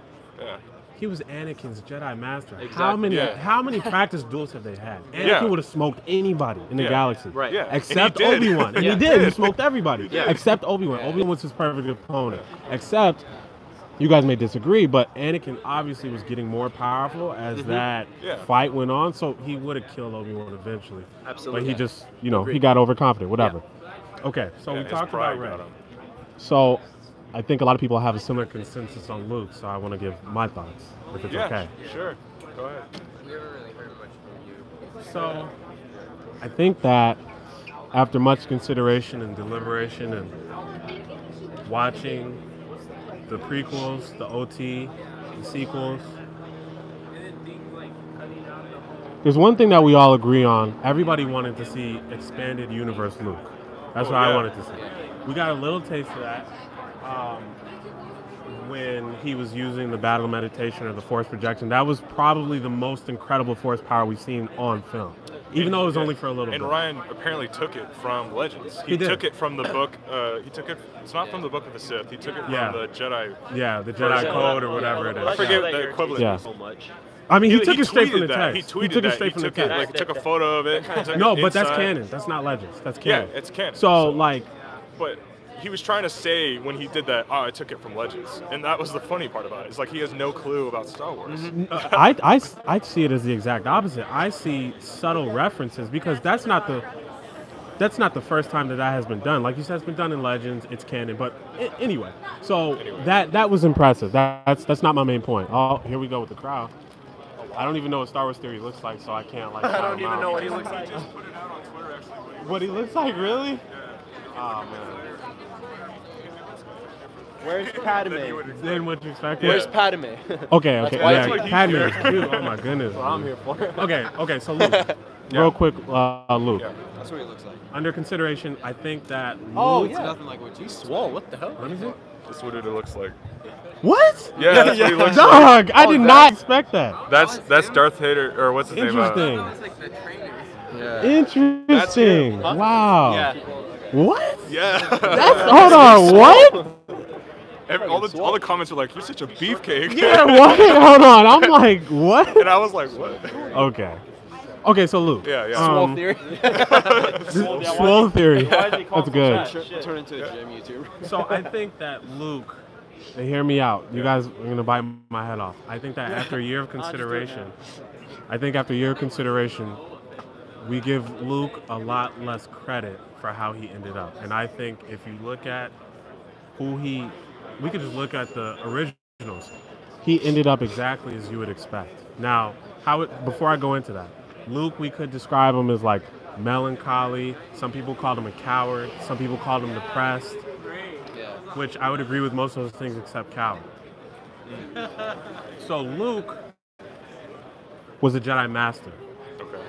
he was Anakin's Jedi Master. Exactly. How many practice duels have they had? Anakin would have smoked anybody in the galaxy. Right. Yeah. Except Obi-Wan. And he did. He smoked everybody. Except Obi-Wan. Obi-Wan was his perfect opponent. Except, you guys may disagree, but Anakin obviously was getting more powerful as that fight went on, so he would have killed Obi-Wan eventually. Absolutely. But he just, he got overconfident, whatever. Okay, so we talked about Rey. So I think a lot of people have a similar consensus on Luke, so I want to give my thoughts, if it's okay. Sure. Go ahead. We haven't really heard much from you. So I think that after much consideration and deliberation and watching the prequels, the OT, the sequels, there's one thing that we all agree on. Everybody wanted to see expanded universe Luke. That's what I wanted to see. We got a little taste of that when he was using the battle meditation or the force projection. That was probably the most incredible force power we've seen on film, even though it was only for a little bit. And Rian apparently took it from Legends. He took it from the book. It's not from the Book of the Sith. He took it from the Jedi. Yeah, the Jedi Code or whatever it is. I forget the equivalent. Yeah. So much. I mean, he took it straight from the text. He took it straight from the text. Like, took a photo of it. No, but that's canon. That's not Legends. That's canon. Yeah, it's canon. So, like... But he was trying to say when he did that, I took it from Legends. And that was the funny part about it. It's like he has no clue about Star Wars. I see it as the exact opposite. I see subtle references because that's not the first time that has been done. Like you said, it's been done in Legends. It's canon. But anyway, so that was impressive. That's not my main point. Oh, here we go with the crowd. I don't even know what Star Wars Theory looks like, so I can't like. I don't even know what he looks like. Just put it out on Twitter, actually. What he looks like, really? Oh man. Where's Padme? Then what you expect? Where's Padme? Okay. Yeah, Padme is cute. Oh my goodness. Well, I'm here for it. Okay. So Luke, real quick, Luke. Yeah, that's what he looks like. Under consideration, I think that Luke. Oh, It's nothing like what you saw. Whoa, what the hell? What is it? That's what it looks like. What? Yeah, that's what he looks Dog, like. I did not expect that. That's Darth Vader, or what's his name? Interesting. It's like the trainer. Yeah. Interesting. Huh? Wow. Yeah. What? Yeah. Hold on. What? All the comments were like, "You're such a beefcake." Yeah. What? Hold on. I'm like, what? And I was like, "What?" Okay. So Luke. Yeah. Swole theory. Swole theory. That's good. Turn into a gym YouTuber. So I think that Luke. And hear me out. You guys are gonna bite my head off. I think that after a year of consideration, we give Luke a lot less credit for how he ended up. And I think if you look at we could just look at the originals. He ended up exactly as you would expect. Now, before I go into that, Luke, we could describe him as like melancholy. Some people called him a coward. Some people called him depressed. Which I would agree with most of those things except coward. So Luke was a Jedi Master.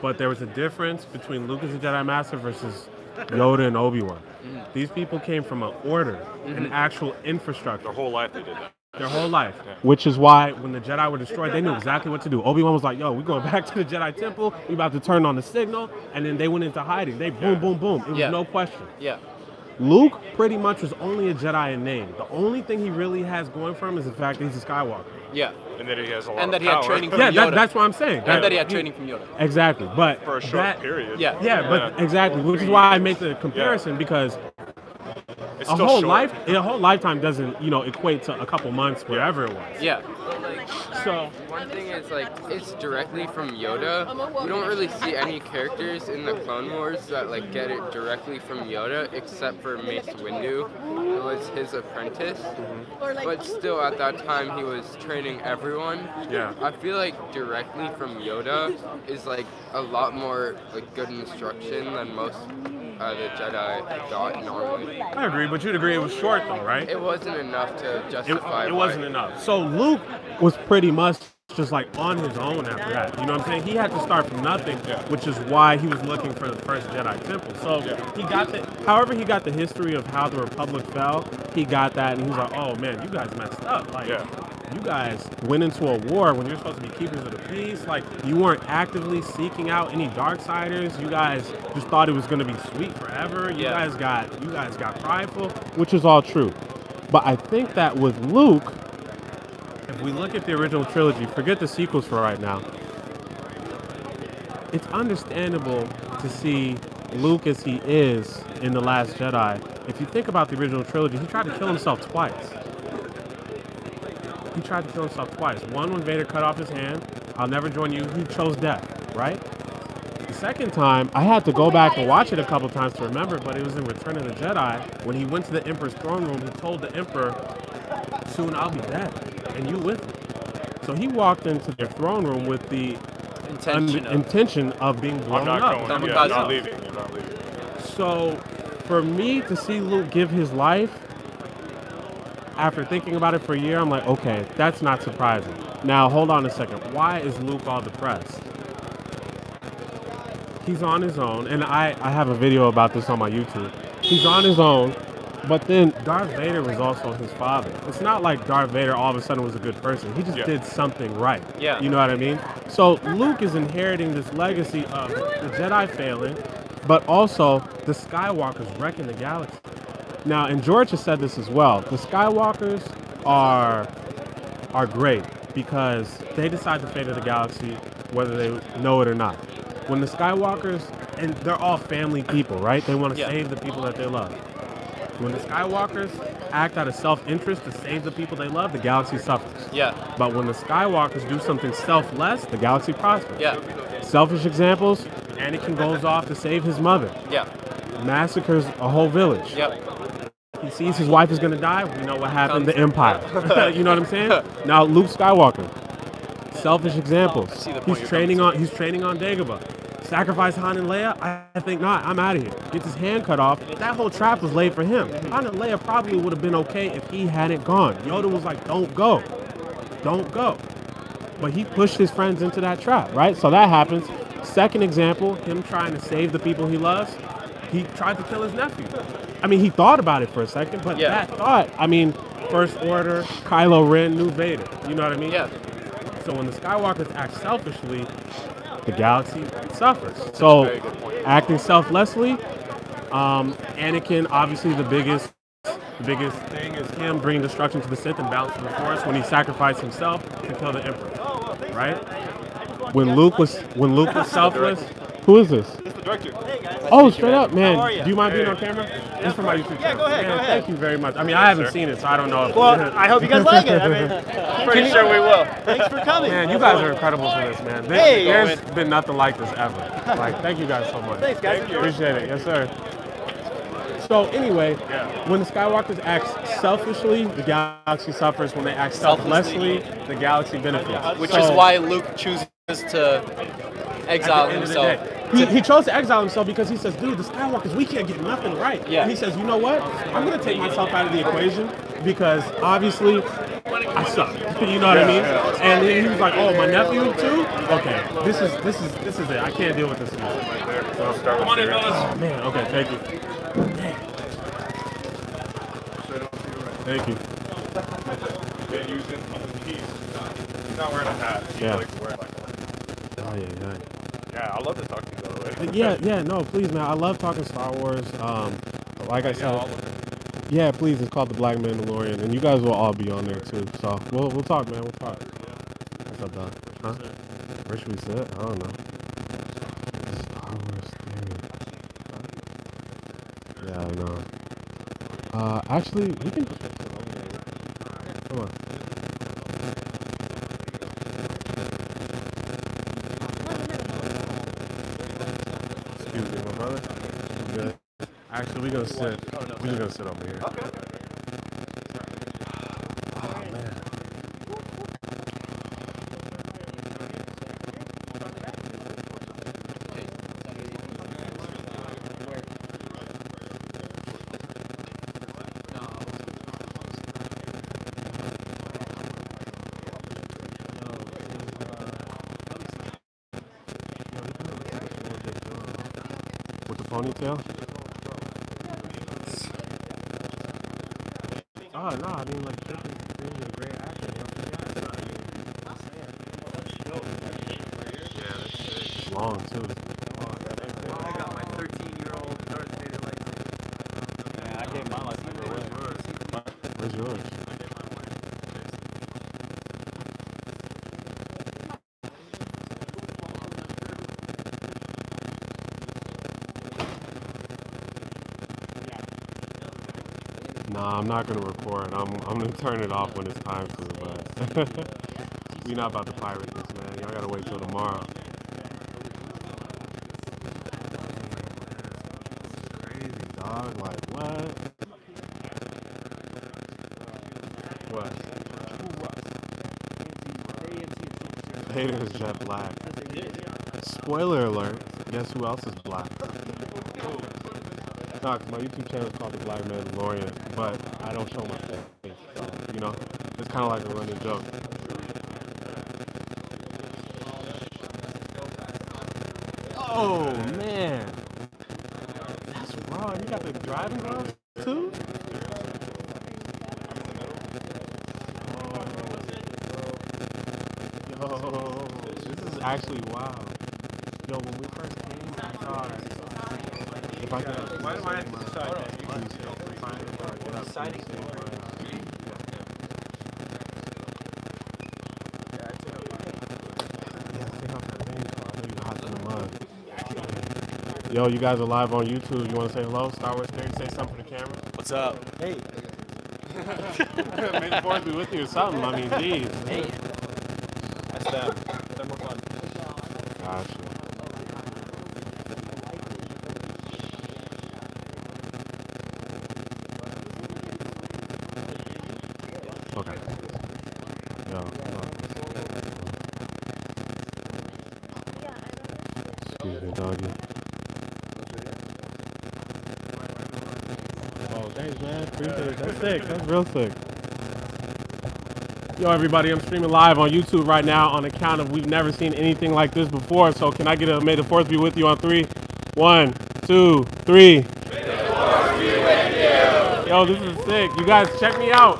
But there was a difference between Luke as a Jedi Master versus Yoda and Obi-Wan. These people came from an order, an actual infrastructure. Their whole life they did that. Their whole life. Yeah. Which is why when the Jedi were destroyed, they knew exactly what to do. Obi-Wan was like, yo, we're going back to the Jedi Temple. We're about to turn on the signal. And then they went into hiding. They boom, boom, boom. It was no question. Yeah. Luke pretty much was only a Jedi in name. The only thing he really has going for him is the fact that he's a Skywalker. Yeah. And that he has a lot and that of he had power. training from Yoda. That's what I'm saying. And that he had training from Yoda. Exactly. But for a short period. Yeah. But exactly. Which is why I make the comparison because it's a whole lifetime doesn't, equate to a couple months, whatever it was. Yeah. So one thing is like it's directly from Yoda. We don't really see any characters in the Clone Wars that like get it directly from Yoda, except for Mace Windu, who was his apprentice. But still, at that time, he was training everyone. Yeah. I feel like directly from Yoda is like a lot more like good instruction than most the Jedi got normally. I agree, but you'd agree it was short though, right? It wasn't enough to justify. It wasn't enough. So Luke was pretty much just like on his own after that. You know what I'm saying? He had to start from nothing, which is why he was looking for the first Jedi Temple. So he got however he got the history of how the Republic fell, he got that and he was like, oh man, you guys messed up. Like you guys went into a war when you're supposed to be keepers of the peace. Like you weren't actively seeking out any Darksiders. You guys just thought it was gonna be sweet forever. You guys got prideful, which is all true. But I think that with Luke, if we look at the original trilogy, forget the sequels for right now, it's understandable to see Luke as he is in The Last Jedi. If you think about the original trilogy, he tried to kill himself twice. He tried to kill himself twice. One, when Vader cut off his hand, I'll never join you, he chose death, right? The second time, I had to go back and watch it a couple times to remember, but it was in Return of the Jedi. When he went to the Emperor's throne room, he told the Emperor, soon I'll be dead, and you with me. So he walked into their throne room with the intention of being blown up. You're not leaving. So for me to see Luke give his life, after thinking about it for a year, I'm like, okay, that's not surprising. Now, hold on a second. Why is Luke all depressed? He's on his own, and I have a video about this on my YouTube. He's on his own, but then Darth Vader was also his father. It's not like Darth Vader all of a sudden was a good person. He just did something right. Yeah. You know what I mean? So Luke is inheriting this legacy of the Jedi failing, but also the Skywalkers wrecking the galaxy. Now, and George has said this as well, the Skywalkers are great because they decide the fate of the galaxy whether they know it or not. When the Skywalkers, and they're all family people, right? They want to save the people that they love. When the Skywalkers act out of self-interest to save the people they love, the galaxy suffers. Yeah. But when the Skywalkers do something selfless, the galaxy prospers. Yeah. Selfish examples, Anakin goes off to save his mother. Yeah. Massacres a whole village. Yeah. He sees his wife is going to die. We know what happened to Empire. You know what I'm saying? Now, Luke Skywalker. Selfish examples. He's training on Dagobah. Sacrifice Han and Leia? I think not. I'm out of here. Gets his hand cut off. That whole trap was laid for him. Han and Leia probably would have been okay if he hadn't gone. Yoda was like, don't go. Don't go. But he pushed his friends into that trap, right? So that happens. Second example, him trying to save the people he loves. He tried to kill his nephew. I mean, he thought about it for a second, but that thought, I mean, First Order, Kylo Ren, knew Vader. You know what I mean? Yeah. So when the Skywalkers act selfishly, the galaxy suffers. So acting selflessly, Anakin, obviously the biggest thing is him bringing destruction to the Sith and balancing the Force when he sacrificed himself to kill the Emperor, right? When Luke was selfless. Who is this? It's the director. Oh, straight up, man. Do you mind being on camera? This is for my YouTube channel. Yeah, go ahead, go ahead. Thank you very much. I mean, I haven't seen it, so I don't know. Well, I hope you guys like it. I mean, pretty sure we will. Thanks for coming. Man, you guys are incredible for this, man. There's been nothing like this ever. Like, thank you guys so much. Thanks, guys. Appreciate it. Yes, sir. So anyway, when the Skywalkers act selfishly, the galaxy suffers. When they act selflessly, the galaxy benefits. Which is why Luke chooses to exile himself. He chose to exile himself because he says, dude, the Skywalkers, we can't get nothing right. Yeah. And he says, you know what? I'm going to take myself out of the equation because obviously I suck. You know what I mean? And then he was like, oh, my nephew too? Okay, this is it. I can't deal with this anymore. So, come on in, fellas. Oh, man. Okay, thank you. Thank you. He's not wearing a hat. He's like wearing like Oh, yeah. Yeah, I'd love to talk to you, by the way. Yeah, no, please, man. I love talking Star Wars. Like I said, yeah, please. It's called The Black Mandalorian, and you guys will all be on there too. So we'll talk, man. We'll talk. What's up, Doc? Huh? Where should we sit? I don't know. Star Wars theory. Yeah, I know. Actually, we can. Come on. Excuse me, my brother. I'm good. Actually, we're gonna sit. We're just gonna sit over here. Okay. Oh man. With the ponytail? Oh, no, I mean, like, this is a great actor. It's long, too. I got my 13-year-old Darth Vader license. Man, I gave my license away. Where's yours? Nah, I'm not gonna record. I'm gonna turn it off when it's time to, but we not about to pirate this, man. Y'all gotta wait till tomorrow. Crazy, dog. Like, what? What? Vader is jet black. Spoiler alert. Guess who else is black? Nah, cause my YouTube channel is called The Black Mandalorian, but I don't show my face. So, you know, it's kind of like a running joke. Oh man, that's wrong. You got the driving gloves too? Yo, this is actually wild. Yo, when we first came, I thought if I could. Why do I have to decide that? Yo, you guys are live on YouTube. You want to say hello? Star Wars Theory, say something to the camera. What's up? Hey. May the Force be with you or something. I mean, geez. Hey. That's them. They're more fun. Gotcha. Okay. Yo. Excuse me, doggy. Oh, thanks, man. Appreciate it. That's sick. That's real sick. Yo, everybody, I'm streaming live on YouTube right now on account of we've never seen anything like this before. So can I get a May the Force be with you on 3? 1, 2, 3. May the Force be with you. Yo, this is sick. You guys, check me out.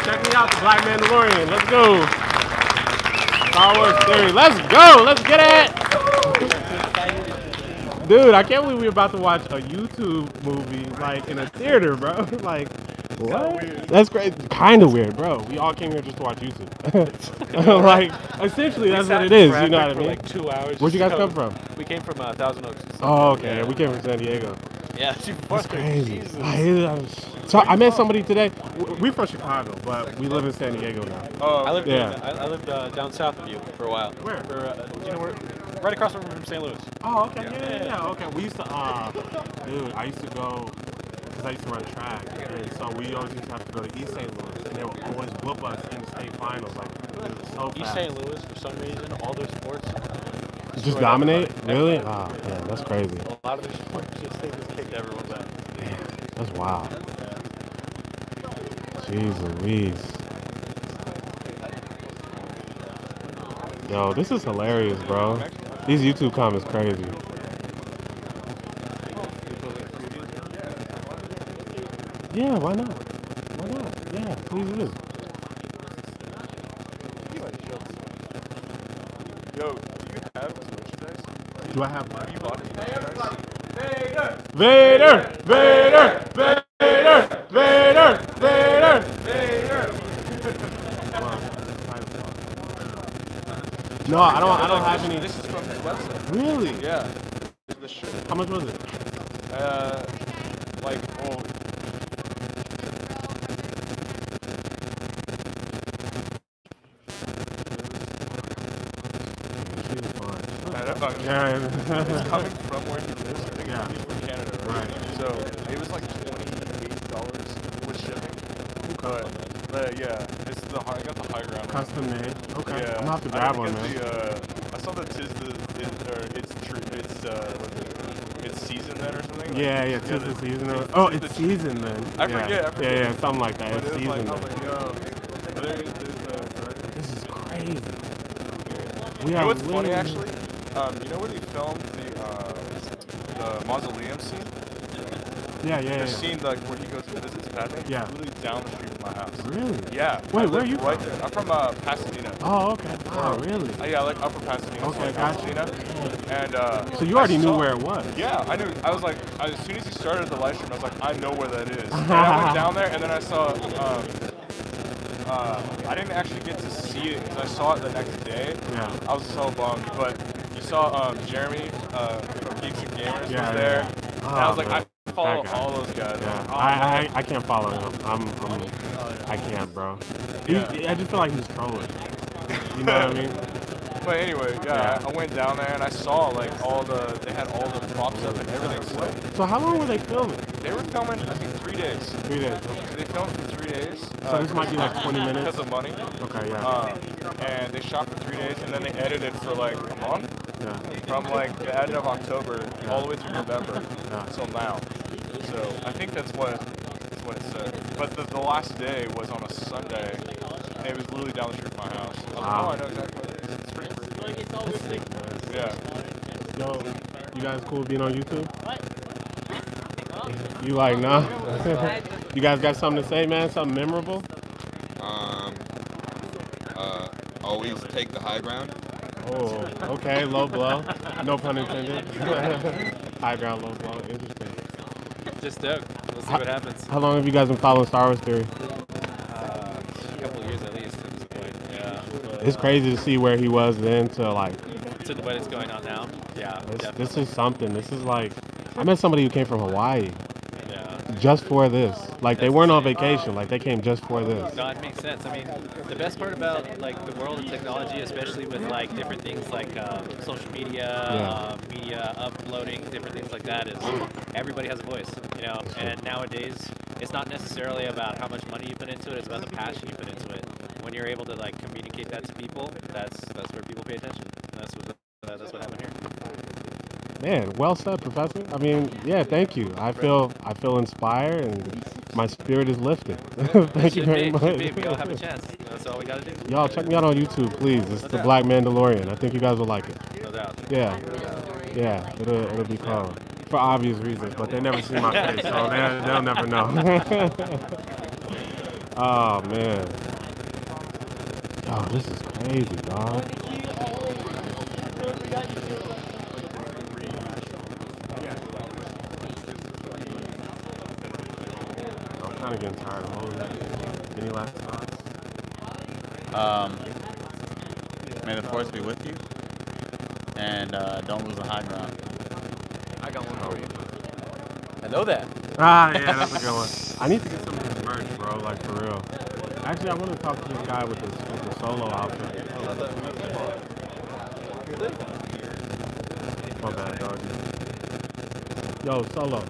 Check me out, The Black Mandalorian. Let's go. Star Wars Theory. Let's go. Let's get it. Dude, I can't believe we're about to watch a YouTube movie like in a theater, bro. Like, what? That's great. Kind of weird, bro. We all came here just to watch YouTube. Like, essentially, that's what it is. You know what I mean? Like 2 hours. Where'd you guys come from? We came from Thousand Oaks. Oh, okay. Yeah, we came from San Diego. Yeah, that's crazy. So I met somebody today. We're from Chicago, but we live in San Diego now. Oh, I lived down south of you for a while. Where? Do you know where? Right across from St. Louis. Oh, okay. Yeah. Okay. We used to, dude, I used to go, because I used to run track, and so we always used to have to go to East St. Louis, and they would always whoop us in state finals. Like, it was so fast. East St. Louis, for some reason, all their sports. Just dominate? Really? Oh, man, that's crazy. A lot of their sports, they just kicked everyone's ass. Damn, that's wild. Jeez Louise. Yo, this is hilarious, bro. These YouTube comments crazy. Yeah, why not? Why not? Yeah, please do. Yo, do you have merchandise? Do I have what? Have you bought Vader! Vader! Vader! Vader! Vader! Vader! Vader! No, I don't have any. This is from his website. Really? Yeah. The shirt. How much was it? Like, oh. Yeah. It's coming from where he lives. I think Yeah. he's from Canada, right? So it was like $28 with shipping. But yeah, it's I got the high ground. Custom made. Okay. Yeah. I'm gonna have to grab one, man. I saw that it's season then or something. Yeah, tis the season. Oh, it's season then. I forget. Yeah, something like that. But It's season then. This is crazy. You know what's funny actually? You know where they filmed the mausoleum scene? Yeah. The scene like where he goes and visits Padme. Yeah. Literally down the street from my house. Really? Yeah. Wait, where are you right from? There. I'm from Pasadena. Oh, okay. Oh, really? Yeah, like Upper Pasadena. Okay, Pasadena. And so you already knew where it was? Yeah, I knew. I was like, as soon as he started the live stream, I was like, I know where that is. And I went down there, and then I saw. I didn't actually get to see it because I saw it the next day. Yeah. I was so bummed, but you saw Jeremy from Geeks and Gamers was there. Yeah. And I was like, I follow all those guys. Yeah. I can't follow him. I can't, bro. I just feel like he's trolling. You know what I mean? But anyway, I went down there and I saw like they had all the props up and everything. So how long were they filming? They were filming, I think, 3 days. 3 days. Okay. They filmed for 3 days. So this might be like 20 minutes? Because of money. Okay, yeah. And they shot for 3 days and then they edited for like a month. Yeah. From like the end of October all the way through November until now. So I think that's what it said. But the last day was on a Sunday. And it was literally down the street from my house. I was like, oh, I know exactly what it is. It's pretty crazy. Yeah. Yo, you guys cool being on YouTube? You like, nah? You guys got something to say, man? Something memorable? Always take the high ground. Oh, okay, low blow. No pun intended. High ground, low blow. Interesting. Just stoked. We'll see what happens. How long have you guys been following Star Wars Theory? A couple of years at least at this point. Yeah. But, it's crazy to see where he was then to like. To what is going on now. Yeah. This is something. This is like. I met somebody who came from Hawaii. Yeah. Just for this. Like they weren't on vacation. Like they came just for this. No, it makes sense. I mean, the best part about like the world of technology, especially with like different things like social media, media uploading, different things like that, is everybody has a voice. You know, and nowadays it's not necessarily about how much money you put into it; it's about the passion you put into it. When you're able to like communicate that to people, that's where people pay attention. And that's what happened here. Man, well said, Professor. I mean, yeah, thank you. I feel inspired and my spirit is lifted. Thank you very much. We all have a chance. That's all we gotta do. Y'all check me out on YouTube, please. It's the Black Mandalorian. I think you guys will like it. No doubt. Yeah. Yeah, it'll be called. For obvious reasons, but they never see my face, so they'll never know. Oh, man. Oh, this is crazy, dog. I'm kind of getting tired of holding that. Any last thoughts? May the force be with you, and don't lose the high ground. I got one for you. I know that. Ah, yeah, that's a good one. I need to get some of his merch, bro, like for real. Actually, I want to talk to this guy with the solo outfit. My bad, dog. Yo, Solo,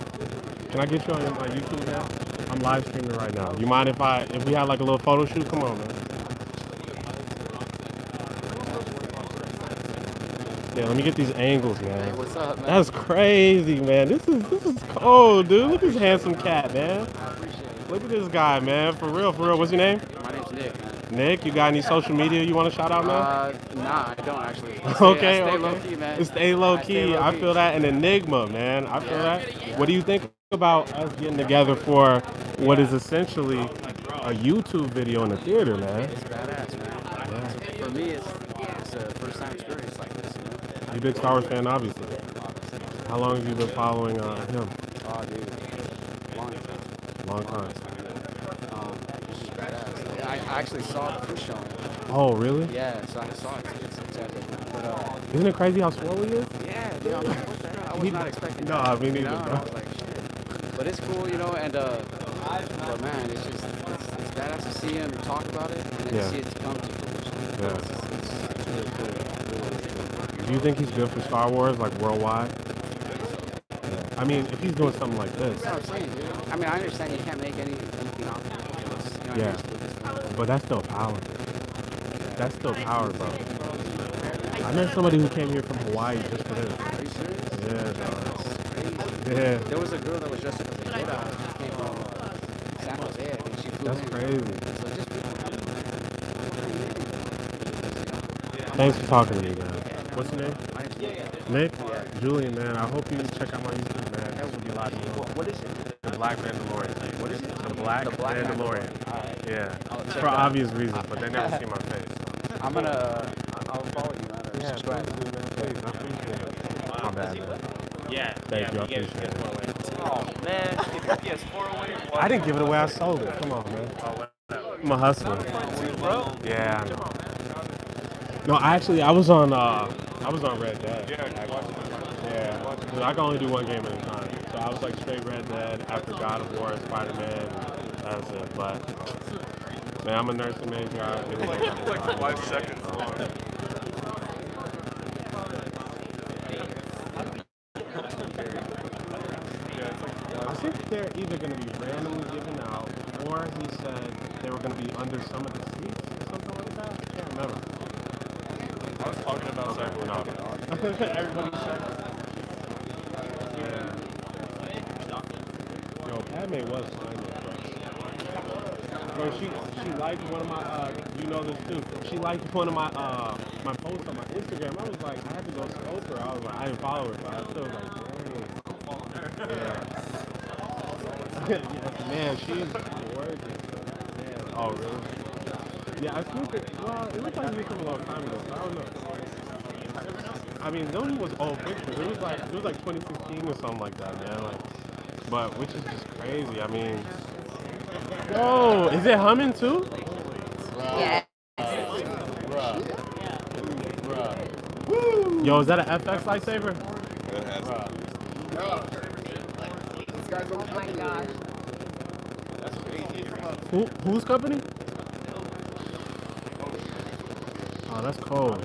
can I get you on my YouTube now? I'm live streaming right now. You mind if we have like a little photo shoot? Come on, man. Yeah, let me get these angles, man. Hey, what's up, man? That's crazy, man. This is cold, dude. Look at this handsome cat, man. I appreciate it. Look at this guy, man. For real, for real. What's your name? My name's Nick, man. Nick, you got any social media you want to shout out, man? Nah, I don't actually. Okay, I stay low key, man. Stay low key. I feel that. An enigma, man. I feel that. Yeah. What do you think about us getting together for what is essentially a YouTube video in the theater, man? It's badass, man. Yeah. For me, it's a first time experience like this, you know? You're a big Star Wars fan, obviously. How long have you been following him? Oh, dude. Long time. It's just badass. I actually saw the first showing. Oh, really? Yeah, so I saw it. It's epic. But, isn't it crazy how swole he is? Yeah, dude. I'm like, what the hell? I was not expecting that. No, me neither. You know? I was like, shit. But it's cool, you know, and but man, it's just it's badass to see him talk about it and then to see it come to fruition. Yeah. It's really cool. Do you think he's good for Star Wars, like worldwide? I mean, if he's doing something like this. That's what I'm saying, dude. I mean, I understand you can't make anything off of it. You know, But that's still power. That's still power, bro. I met somebody who came here from Hawaii just for this. Are you serious? Yeah, dog. Yeah. There was a girl that was dressed up as a Jedi. She came from San Jose, and she flew That's in. crazy. So just Thanks for talking to me, man. What's your name? My name's Nick. Nick? Yeah. Julian, man. I hope you check out my YouTube, man. This will be live. What is it? The Black Mandalorian. What is it? The Black Mandalorian. Yeah. For obvious reasons, but they never see my face. I'll follow you, man. Yeah, subscribe. Please, man. Please, I appreciate it. My bad, man. Yeah. Thank you, I appreciate it. Oh, man. Give your PS4 away. I didn't give it away, I sold it. Come on, man. I'm a hustler. Bro? Yeah, I know. No, actually, I was on Red Dead. Yeah, Yeah. I can only do one game at a time. So I was like straight Red Dead after God of War, Spider-Man, that's it. But man, I'm a nursing major. It was like 5 seconds long. I think they're either going to be randomly given out, or he said they were going to be under some of the seats or something like that. I can't remember. I was talking about Cyberpunk. Everybody said. Yeah. Yo, Padme was fine. Bro, she liked one of my you know this too. She liked one of my my posts on my Instagram. I was like, I had to go scope her. I was like, I didn't follow her, but I still was like, dang. Yeah. Man, she is gorgeous. Man. Oh really? Yeah, I scooped it. Well, it looked like me from a long time ago, so I don't know. I mean, those was old pictures. It was like 2016 or something like that, man. Like, but which is just crazy. I mean, whoa, is it humming too? Yeah. Yo, is that an FX lightsaber? It has. Oh my gosh. Whose company? Oh, that's cold.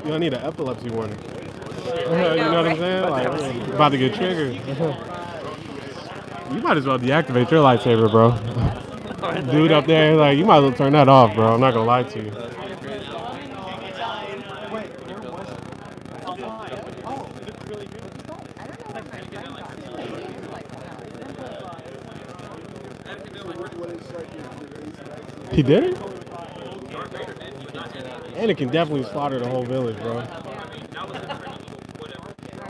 You don't need an epilepsy warning. You know what I'm saying? Like, about to get triggered. You might as well deactivate your lightsaber, bro. Dude up there, like, you might as well turn that off, bro. I'm not gonna lie to you. He did it? Anakin definitely slaughtered the whole village, bro.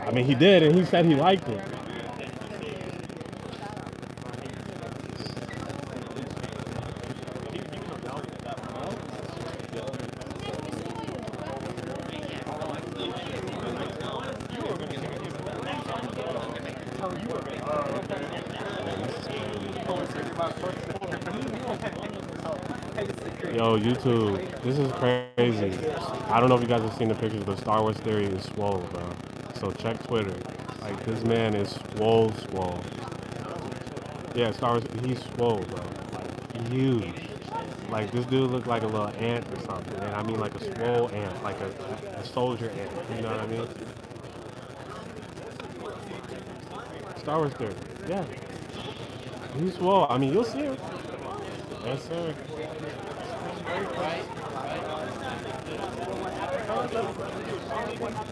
I mean, he did, and he said he liked it. Yo, YouTube, this is crazy. I don't know if you guys have seen the pictures, but Star Wars Theory is swole, bro. So check Twitter. Like, this man is swole. Yeah, Star Wars, he's swole, bro. Like, huge. Like, this dude looked like a little ant or something, and I mean like a swole ant, like a soldier ant, you know what I mean? Star Wars Theory, yeah. He's swole. I mean, you'll see him. Yes, sir.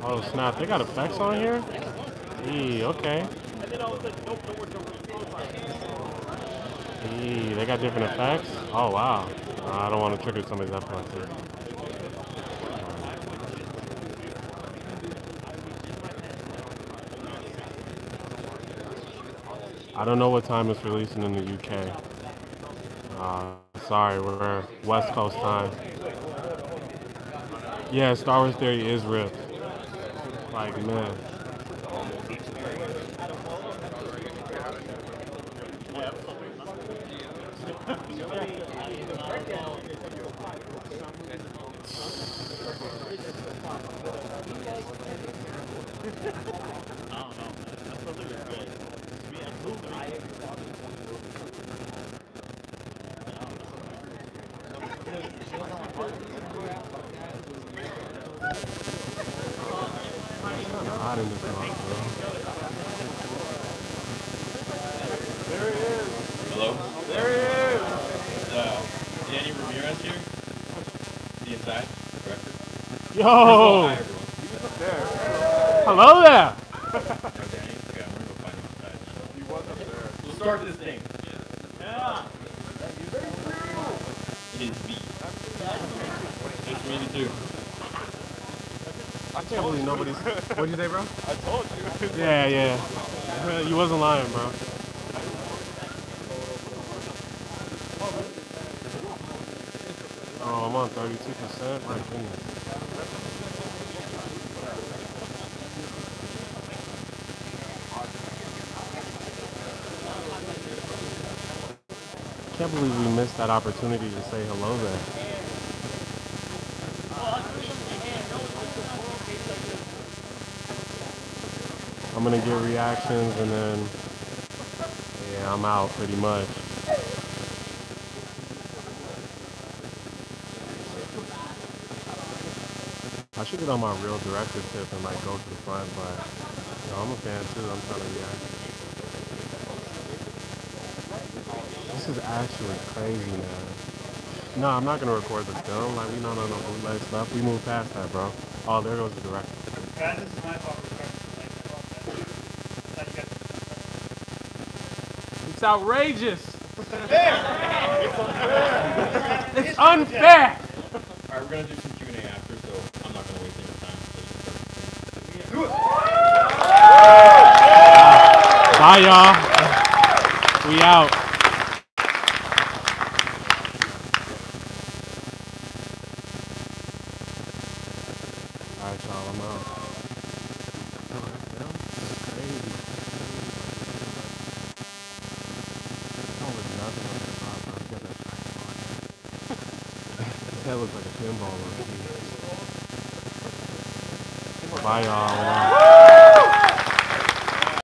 Oh snap, they got effects on here? Eee, okay. Eee, they got different effects? Oh wow. I don't want to trigger somebody's epilepsy. I don't know what time it's releasing in the UK. Sorry, we're West Coast time. Yeah, Star Wars Theory is ripped. Like, man. Hot in this house, bro. There he is. Hello? There he is. Danny Ramirez here. The inside director. Yo! Hi, everyone. He was up there. Hello there! Okay, I'm gonna go find him outside. He was up there. We'll start this thing. Yeah. It is me. Nice to meet you too. I can't believe nobody's... What'd you say, bro? I told you. Yeah. You wasn't lying, bro. Oh, I'm on 32%. My goodness. I can't believe we missed that opportunity to say hello there. I'm gonna get reactions and then, yeah, I'm out pretty much. I should get on my real director tip and like go to the front, but you know, I'm a fan too. I'm trying to react. This is actually crazy, man. No, I'm not gonna record the film. Like we no bootleg stuff. We move past that, bro. Oh, there goes the director. It's outrageous. It's unfair. It's unfair. All right, we're gonna do some Q&A after, so I'm not gonna waste any time. Bye, y'all. We out. All right, y'all. I'm out. That's crazy. That looks like a pinball. Bye, y'all.